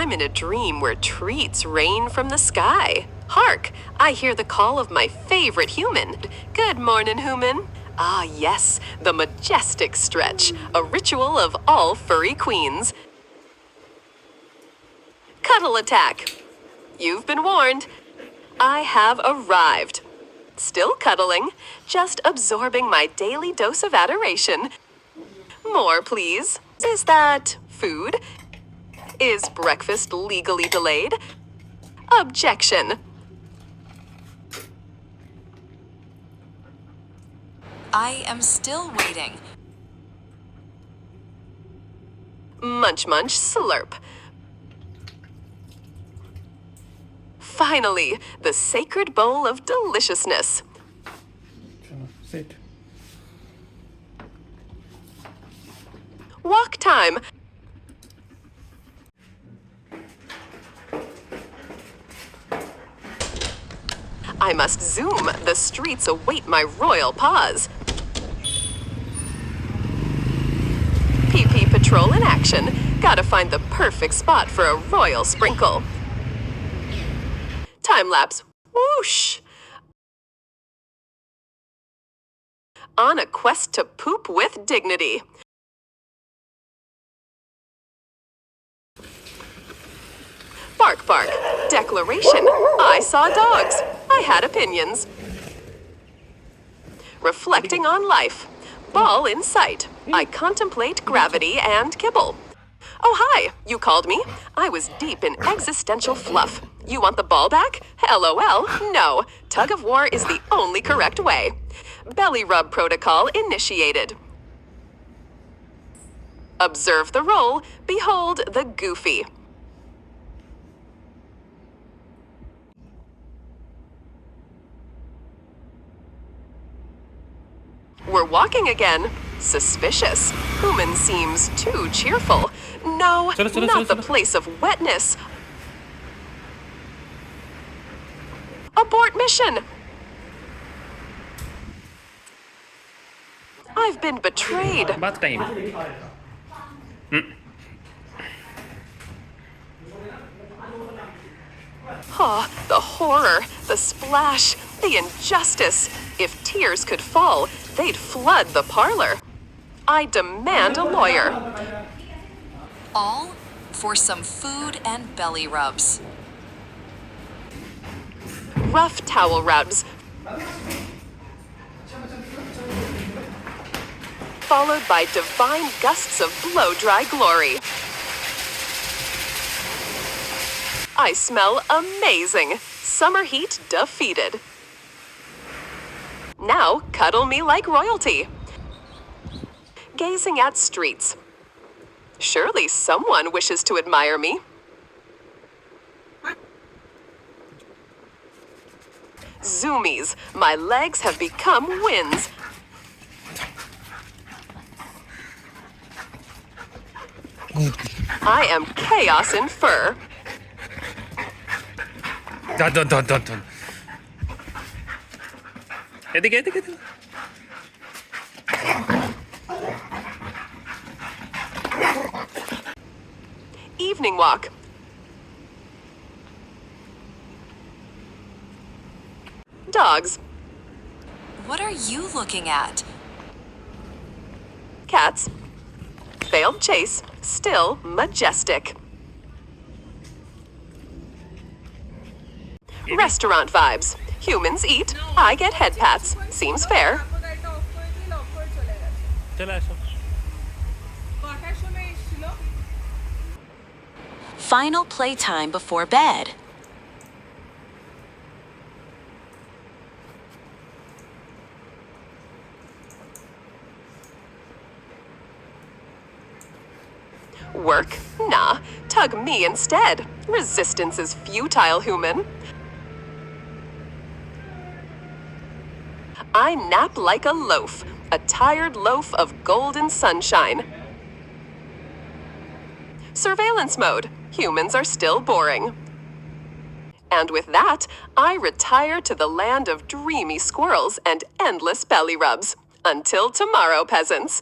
I'm in a dream where treats rain from the sky. Hark! I hear the call of my favorite human. Good morning, human. Ah, yes, the majestic stretch, a ritual of all furry queens. Cuddle attack. You've been warned. I have arrived. Still cuddling, just absorbing my daily dose of adoration. More, please. Is that food? Is breakfast legally delayed? Objection. I am still waiting. Munch, munch, slurp. Finally, the sacred bowl of deliciousness. Sit. Walk time. I must zoom. The streets await my royal paws. PP patrol in action. Gotta find the perfect spot for a royal sprinkle. Time lapse. Whoosh! On a quest to poop with dignity. Bark, bark. Declaration. I saw dogs. I had opinions. Reflecting on life. Ball in sight. I contemplate gravity and kibble. Oh, hi. You called me? I was deep in existential fluff. You want the ball back? LOL. No. Tug of war is the only correct way. Belly rub protocol initiated. Observe the roll. Behold the goofy. We're walking again. Suspicious. Human seems too cheerful. No, not the place of wetness. Abort mission. I've been betrayed. Bath time. Oh, the horror, the splash, the injustice. If tears could fall, they'd flood the parlor. I demand a lawyer. All for some food and belly rubs. Rough towel rubs. Followed by divine gusts of blow-dry glory. I smell amazing. Summer heat defeated. Now, cuddle me like royalty. Gazing at streets. Surely someone wishes to admire me. Zoomies, my legs have become wings. I am chaos in fur. Dun. এদিকে এদিকে এদিকে। Evening walk. Dogs. What are you looking at? Cats. Failed chase, still majestic. Restaurant vibes. Humans eat, I get head pats. Seems fair. চলে আসো। Final playtime before bed. Work? Nah. Tug me instead. Resistance is futile, human. I nap like a loaf, a tired loaf of golden sunshine. Surveillance mode. Humans are still boring. And with that, I retire to the land of dreamy squirrels and endless belly rubs. Until tomorrow, peasants.